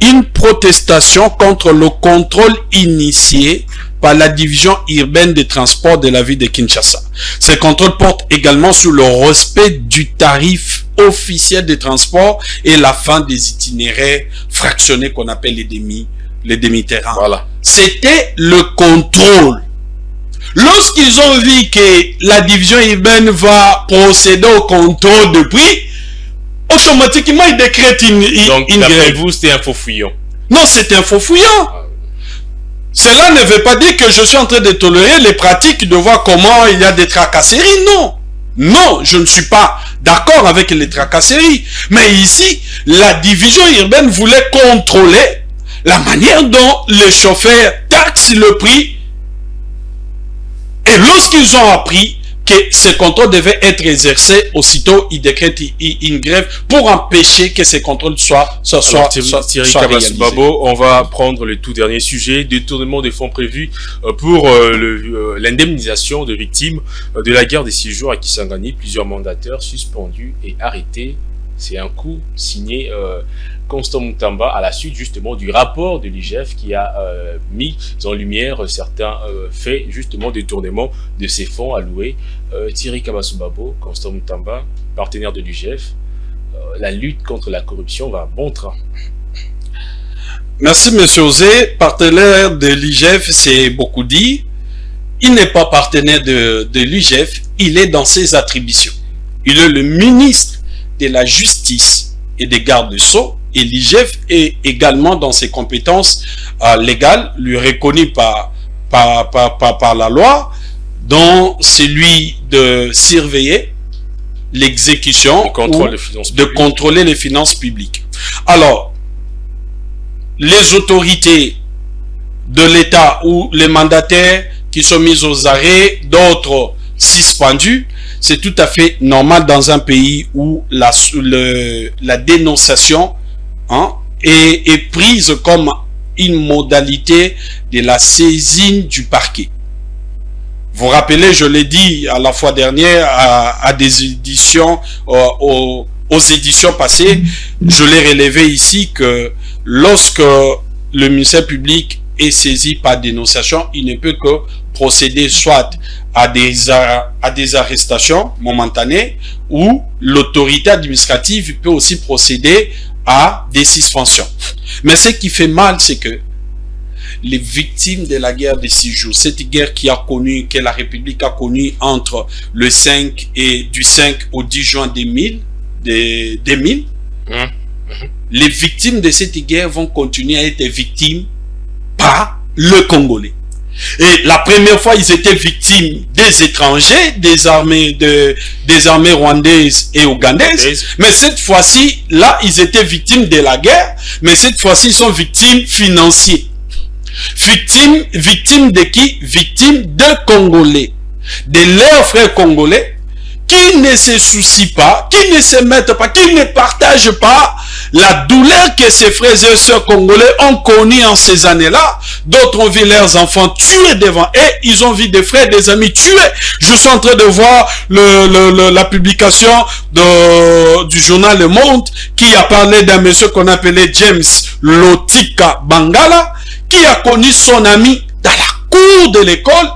une protestation contre le contrôle initié par la division urbaine des transports de la ville de Kinshasa. Ce contrôle porte également sur le respect du tarif officiel des transports et la fin des itinéraires fractionnés qu'on appelle les demi-terrains. Voilà. C'était le contrôle. Lorsqu'ils ont vu que la division urbaine va procéder au contrôle de prix, automatiquement ils décrètent une grève. Vous, c'était un faux fouillon. Non, c'est un faux fouillant. Cela ne veut pas dire que je suis en train de tolérer les pratiques de voir comment il y a des tracasseries. Non. Non, je ne suis pas d'accord avec les tracasseries. Mais ici, la division urbaine voulait contrôler la manière dont les chauffeurs taxent le prix. Et lorsqu'ils ont appris que ce contrôle devait être exercé, aussitôt ils décrètent une grève pour empêcher que ces contrôles soient Thierry Kabasou-Babo, on va prendre le tout dernier sujet, détournement des fonds prévus pour l'indemnisation de victimes de la guerre des 6 jours à Kisangani. Plusieurs mandataires suspendus et arrêtés. C'est un coup signé Constant Mutamba à la suite justement du rapport de l'IGF qui a mis en lumière certains faits justement détournement de ces fonds alloués. Thierry Kabasou-Babo, Constant Mutamba, partenaire de l'IGF, la lutte contre la corruption va bon train. Merci monsieur Osé, partenaire de l'IGF, c'est beaucoup dit. Il n'est pas partenaire de l'IGF, il est dans ses attributions. Il est le ministre de la Justice et des Gardes-Sceaux, et l'IGF est également dans ses compétences légales, lui reconnues par la loi, dont celui de surveiller l'exécution de contrôler les finances publiques. Alors, les autorités de l'État ou les mandataires qui sont mis aux arrêts, d'autres suspendus, c'est tout à fait normal dans un pays où la dénonciation est prise comme une modalité de la saisine du parquet. Vous rappelez, je l'ai dit à la fois dernière à des éditions, aux éditions passées, je l'ai relevé ici que lorsque le ministère public est saisi par dénonciation, il ne peut que procéder soit à des arrestations momentanées ou l'autorité administrative peut aussi procéder à des suspensions. Mais ce qui fait mal, c'est que les victimes de la guerre des 6 jours, cette guerre que la République a connue entre le 5 et du 5 au 10 juin 2000, les victimes de cette guerre vont continuer à être victimes par le Congolais. Et la première fois, ils étaient victimes des étrangers, des armées rwandaises et ougandaises. Mais cette fois-ci, là, ils étaient victimes de la guerre. Mais cette fois-ci, ils sont victimes financières. Victimes de qui? Victimes de Congolais. De leurs frères congolais qui ne se soucient pas, qui ne se mettent pas, qui ne partagent pas la douleur que ces frères et sœurs congolais ont connue en ces années-là. D'autres ont vu leurs enfants tués devant eux, ils ont vu des frères, des amis tués. Je suis en train de voir la publication du journal Le Monde qui a parlé d'un monsieur qu'on appelait James Lotika Bangala, qui a connu son ami dans la cour de l'école.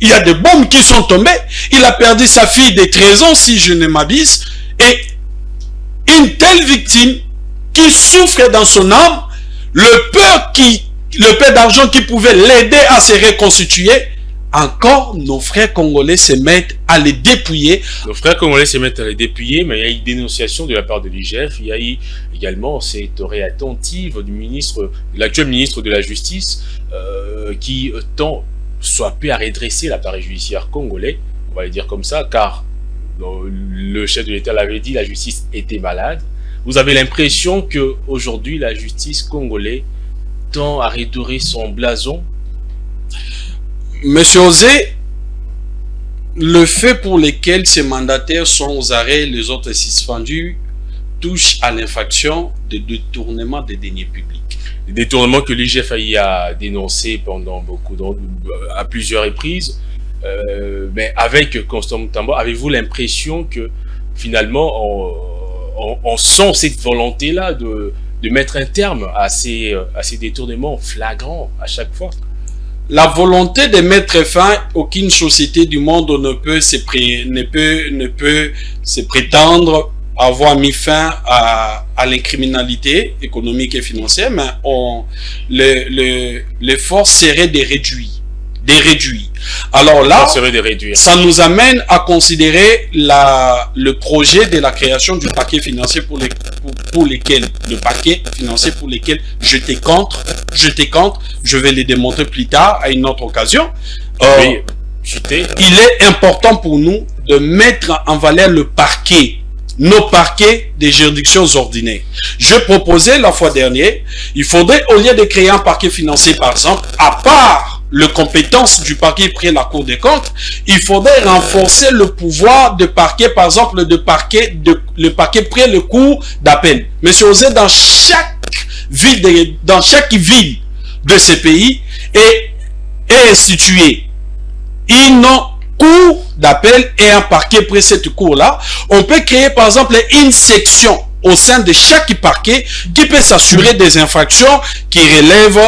Il y a des bombes qui sont tombées. Il a perdu sa fille de 13 ans, si je ne m'abuse. Et une telle victime qui souffre dans son âme, le peu d'argent qui pouvait l'aider à se reconstituer, encore nos frères congolais se mettent à les dépouiller. Nos frères congolais se mettent à les dépouiller, mais il y a eu une dénonciation de la part de l'IGF. Il y a eu également cette oreille attentive de l'actuel ministre de la Justice qui tend soit peu à redresser l'appareil judiciaire congolais, on va le dire comme ça, car le chef de l'État l'avait dit, la justice était malade. Vous avez l'impression que aujourd'hui la justice congolaise tend à redorer son blason? Monsieur Osé, le fait pour lequel ces mandataires sont aux arrêts, les autres suspendus, touche à l'infraction de détournement des deniers publics. Les détournements que l'IGFAI a dénoncés pendant à plusieurs reprises. Mais avec Constant Mutamba, avez-vous l'impression que finalement on sent cette volonté-là de mettre un terme à ces détournements flagrants à chaque fois? La volonté de mettre fin, aucune société du monde ne peut se prétendre avoir mis fin à l'incriminalité économique et financière, mais l'effort serait de réduire. Alors là, ça nous amène à considérer le projet de la création du paquet financier pour lesquels j'étais contre, je vais les démontrer plus tard à une autre occasion. Oui, il est important pour nous de mettre en valeur le parquet, nos parquets des juridictions ordinaires. Je proposais la fois dernière, il faudrait, au lieu de créer un parquet financier par exemple, à part les compétences du parquet près la Cour des comptes, il faudrait renforcer le pouvoir de parquet, par exemple, le parquet près le cour d'appel. Monsieur Osé, dans chaque ville de ce pays est institué une cour d'appel et un parquet près cette cour-là. On peut créer, par exemple, une section au sein de chaque parquet qui peut s'assurer des infractions qui relèvent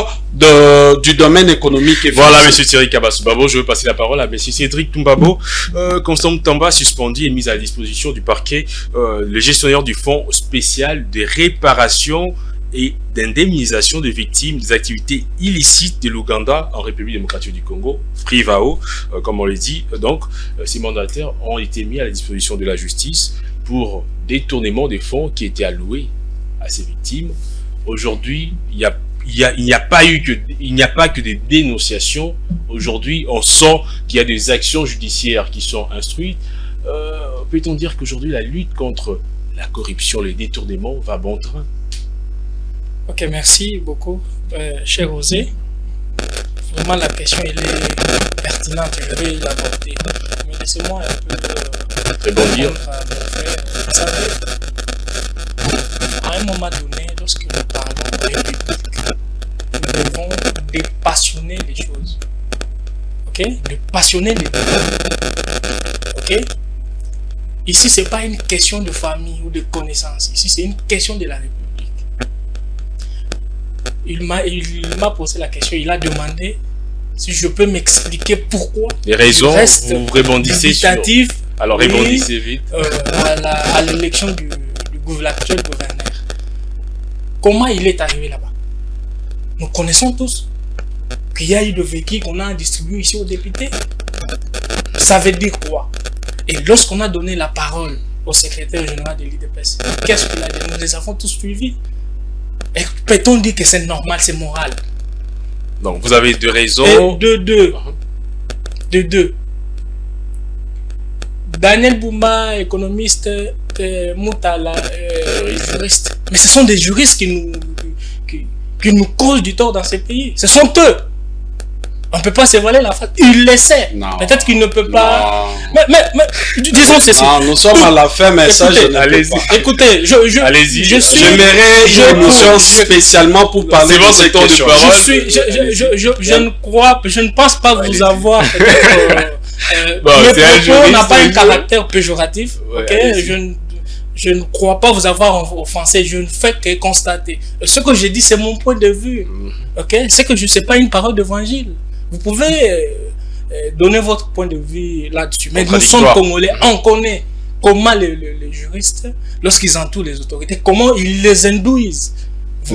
du domaine économique et voilà, M. Thierry Kabassoubabo, je veux passer la parole à M. Cédric Toumbabo. Constant Mutamba suspendu et mis à la disposition du parquet le gestionnaire du fonds spécial de réparation et d'indemnisation des victimes des activités illicites de l'Ouganda en République démocratique du Congo, FRIVAO, comme on l'a dit. Donc, ces mandataires ont été mis à la disposition de la justice pour détournement des fonds qui étaient alloués à ces victimes. Aujourd'hui, il n'y a pas que des dénonciations. Aujourd'hui, on sent qu'il y a des actions judiciaires qui sont instruites. Peut-on dire qu'aujourd'hui, la lutte contre la corruption, les détournements va bon train? Ok, merci beaucoup, cher Osé. Vraiment, la question elle est pertinente, je vais l'aborder. Mais laissez-moi un peu rebondir. Vous savez, à un moment donné, lorsque nous parlons de République, nous devons dépassionner les choses. Ok? Dépassionner les choses. Ok? Ici, ce n'est pas une question de famille ou de connaissance. Ici, c'est une question de la République. Il m'a posé la question, il a demandé si je peux m'expliquer pourquoi. Les raisons, vous rebondissez sur... Alors, rebondissez vite. À l'élection de l'actuel gouverneur. Comment il est arrivé là-bas? Nous connaissons tous qu'il y a eu le véhicule qu'on a distribué ici aux députés. Ça veut dire quoi? Et lorsqu'on a donné la parole au secrétaire général de l'IDPS, qu'est-ce qu'il a dit? Nous les avons tous suivis. Et peut-on dire que c'est normal, c'est moral? Donc, vous avez deux raisons. De deux. Daniel Bouma, économiste, Moutala, juriste. Mais ce sont des juristes qui nous causent du tort dans ces pays. Ce sont eux. On ne peut pas se voiler la face. Il le sait. Peut-être qu'il ne peut pas. Mais disons ceci. Non, nous sommes à la fin, mais ça, je ne peux pas. Écoutez, j'aimerais une émission spécialement pour parler de cette question. Je ne pense pas vous avoir. Mes propos n'ont pas un caractère péjoratif. Je ne crois pas vous avoir offensé, je ne fais que constater. Ce que je dis, c'est mon point de vue. C'est que je ne sais pas une parole d'évangile. Vous pouvez donner votre point de vue là-dessus. Mais nous sommes Congolais, on connaît comment les juristes, lorsqu'ils entourent les autorités, comment ils les induisent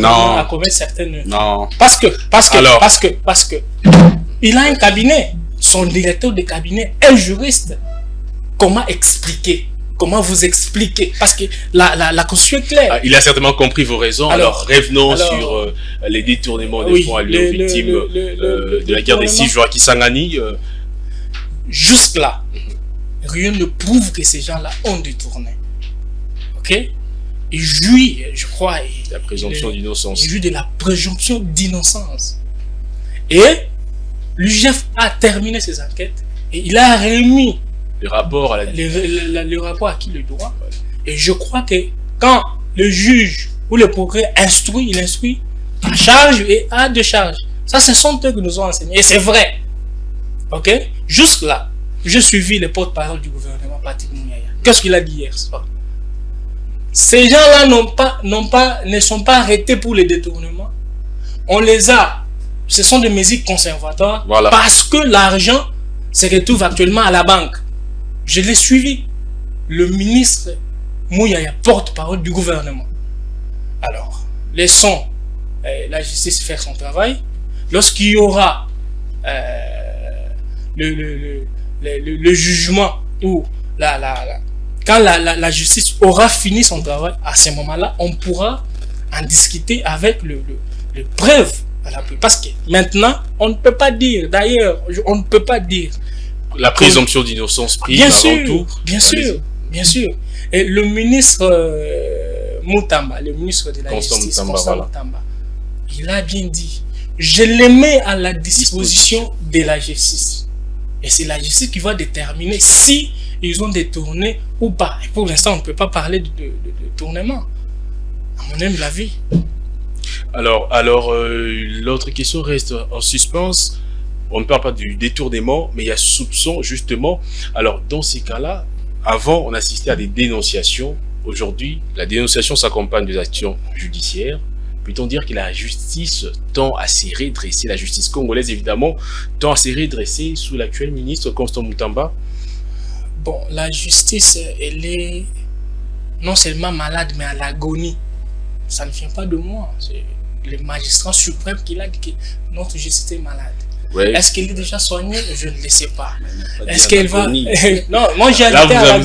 à commettre certaines... Non. Parce que il a un cabinet, son directeur de cabinet est juriste. Comment expliquer? Comment vous expliquer? Parce que la constitution est claire. Il a certainement compris vos raisons. Alors revenons sur les détournements des fonds alloués aux victimes de la guerre des 6 jours à Kisangani. Juste là, rien ne prouve que ces gens-là ont détourné. Ok? Il jouit, je crois, la présomption d'innocence. Il jouit de la présomption d'innocence. Et l'UGF a terminé ses enquêtes et il a remis le rapport à le rapport à qui le droit. Et je crois que quand le juge ou le procureur instruit, il instruit à charge et à décharge. Ça, ce sont eux qui nous ont enseigné. Et c'est vrai. Ok? Jusque là, j'ai suivi le porte-parole du gouvernement, Patrick Mouyaya. Qu'est-ce qu'il a dit hier soir? Ces gens-là ne sont pas arrêtés pour les détournements. On les a. Ce sont des mesures conservatoires. Voilà. Parce que l'argent se retrouve actuellement à la banque. Je l'ai suivi. Le ministre Mouyaya, porte-parole du gouvernement. Alors, laissons la justice faire son travail. Lorsqu'il y aura le jugement ou quand la justice aura fini son travail, à ce moment-là, on pourra en discuter avec le preuve à l'appui. Parce que maintenant, on ne peut pas dire, d'ailleurs, on ne peut pas dire. La présomption d'innocence prise bien avant sûr, tout. bien sûr, bien sûr. Et le ministre Moutamba, le ministre de la Justice, Constant Moutamba, il a bien dit, je les mets à la disposition de la justice. Et c'est la justice qui va déterminer si ils ont détourné ou pas. Et pour l'instant, on ne peut pas parler de détournement. À mon humble avis. Alors, l'autre question reste en suspens. On ne parle pas du détournement, mais il y a soupçon, justement. Alors, dans ces cas-là, avant, on assistait à des dénonciations. Aujourd'hui, la dénonciation s'accompagne des actions judiciaires. Peut-on dire que la justice tend à se redresser, la justice congolaise, évidemment, tend à se redresser sous l'actuel ministre Constant Moutamba? Bon, la justice, elle est non seulement malade, mais à l'agonie. Ça ne vient pas de moi. C'est le magistrat suprême qui a dit que notre justice est malade. Ouais. Est-ce qu'elle est déjà soignée? Je ne le sais pas. Est-ce qu'elle va... Non, moi j'ai Là, habité à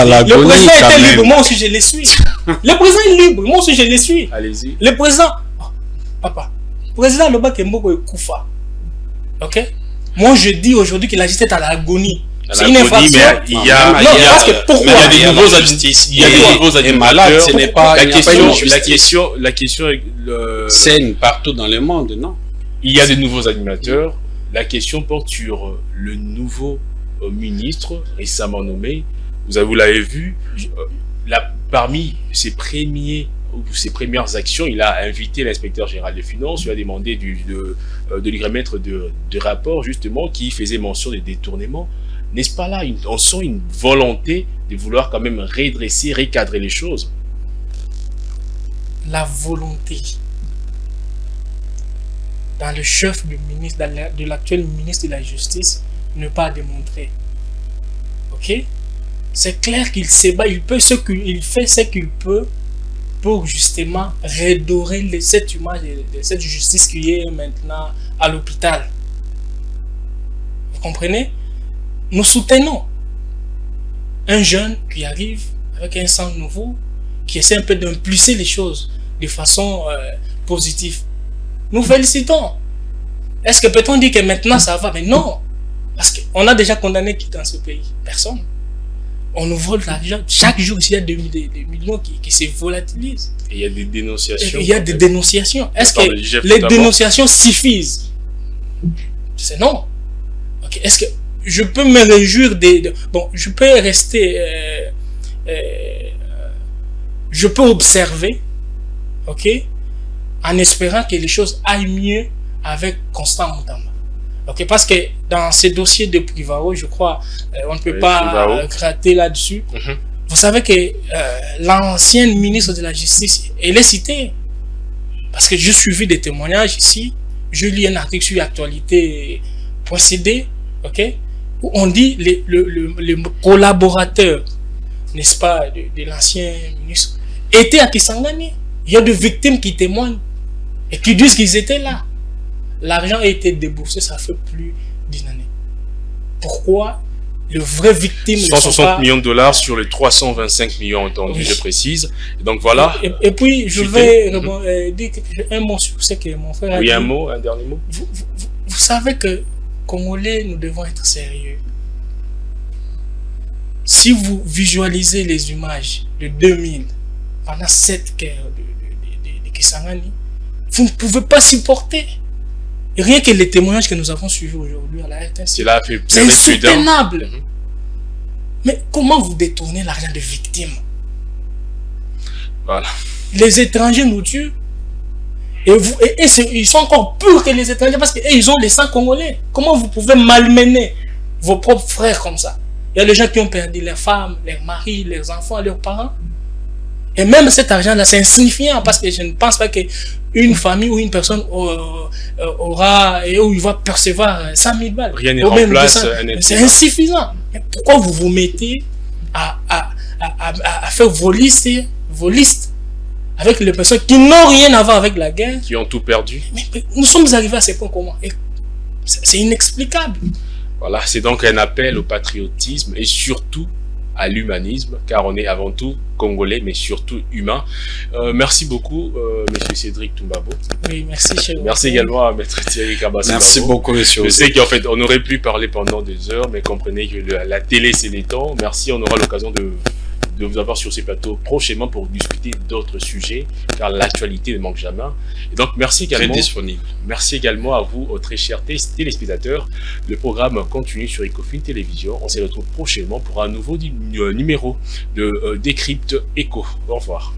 l'agonie. Le président était libre, moi aussi je le suis. Le président est libre, moi aussi je le suis. Allez-y. Le président... Oh, papa, le président Loba Kemboko est Koufa. Ok? Moi je dis aujourd'hui que la justice est à l'agonie. C'est une infraction. Mais il y a des nouveaux administrateurs. Il y a des nouveaux administrateurs. Ce n'est pas la question saine partout dans le monde, non? Il y a des nouveaux animateurs. La question porte sur le nouveau ministre récemment nommé. Vous l'avez vu, parmi ses premières actions, il a invité l'inspecteur général des finances, il a demandé de lui remettre de rapports justement qui faisaient mention des détournements. N'est-ce pas là, on sent une volonté de vouloir quand même redresser, recadrer les choses? La volonté dans le chef du ministre, de l'actuel ministre de la Justice, ne pas démontrer. Ok? C'est clair qu'il se bat, il fait ce qu'il peut pour justement redorer cette image de cette justice qui est maintenant à l'hôpital. Vous comprenez? Nous soutenons un jeune qui arrive avec un sang nouveau, qui essaie un peu d'impulser les choses de façon positive. Nous félicitons. Est-ce que peut-on dire que maintenant ça va? Mais non. Parce qu'on a déjà condamné qui dans ce pays? Personne. On nous vole l'argent. Chaque jour, il y a des millions qui se volatilisent. Et il y a des dénonciations. Il y a des dénonciations. Est-ce que les dénonciations suffisent? C'est non. Okay. Est-ce que je peux me réjouir bon, je peux rester... je peux observer, ok, en espérant que les choses aillent mieux avec Constant Moutamba. Ok, parce que dans ces dossiers de Privaro, je crois, on ne peut pas gratter là-dessus. Vous savez que l'ancienne ministre de la Justice, elle est citée. Parce que j'ai suivi des témoignages ici. Je lis un article sur actualité.cd, ok, où on dit les collaborateurs, n'est-ce pas, de l'ancien ministre, étaient à Kisangani. Il y a des victimes qui témoignent et qui disent qu'ils étaient là. L'argent a été déboursé, ça fait plus d'une année. Pourquoi le vrai victime... 160 millions de dollars sur les 325 millions entendus, je précise. Et donc voilà. Et puis je vais dire un mot sur ce que mon frère a dit. Oui, un dernier mot. Vous savez que Congolais, nous devons être sérieux. Si vous visualisez les images de 2000 pendant 7 guerres de Kisangani, vous ne pouvez pas supporter. Et rien que les témoignages que nous avons suivis aujourd'hui à la RTNC, c'est insoutenable. Mais comment vous détournez l'argent des victimes? Voilà. Les étrangers nous tuent. Et ils sont encore purs que les étrangers parce qu'ils ont les sangs congolais. Comment vous pouvez malmener vos propres frères comme ça? Il y a les gens qui ont perdu leurs femmes, leurs maris, leurs enfants, leurs parents. Et même cet argent-là, c'est insignifiant parce que je ne pense pas qu'une famille ou une personne aura et où il va percevoir 100 000 balles. Rien ne remplace un être. C'est insuffisant. Mais pourquoi vous vous mettez à faire vos listes avec les personnes qui n'ont rien à voir avec la guerre? Qui ont tout perdu. Mais nous sommes arrivés à ce point comment? C'est inexplicable. Voilà, c'est donc un appel au patriotisme et surtout à l'humanisme, car on est avant tout congolais, mais surtout humain. Merci beaucoup, monsieur Cédric Toumbabo. Oui, merci, cher. Merci également à maître Thierry Kabassi. Merci beaucoup, monsieur. Je sais qu'en fait, on aurait pu parler pendant des heures, mais comprenez que la télé, c'est les temps. Merci, on aura l'occasion de vous avoir sur ces plateaux prochainement pour discuter d'autres sujets, car l'actualité ne manque jamais. Et donc, merci également. Très disponible. Merci également à vous, très chers téléspectateurs. Le programme continue sur Ecofin Télévision. On se retrouve prochainement pour un nouveau numéro de Décrypte Eco. Au revoir.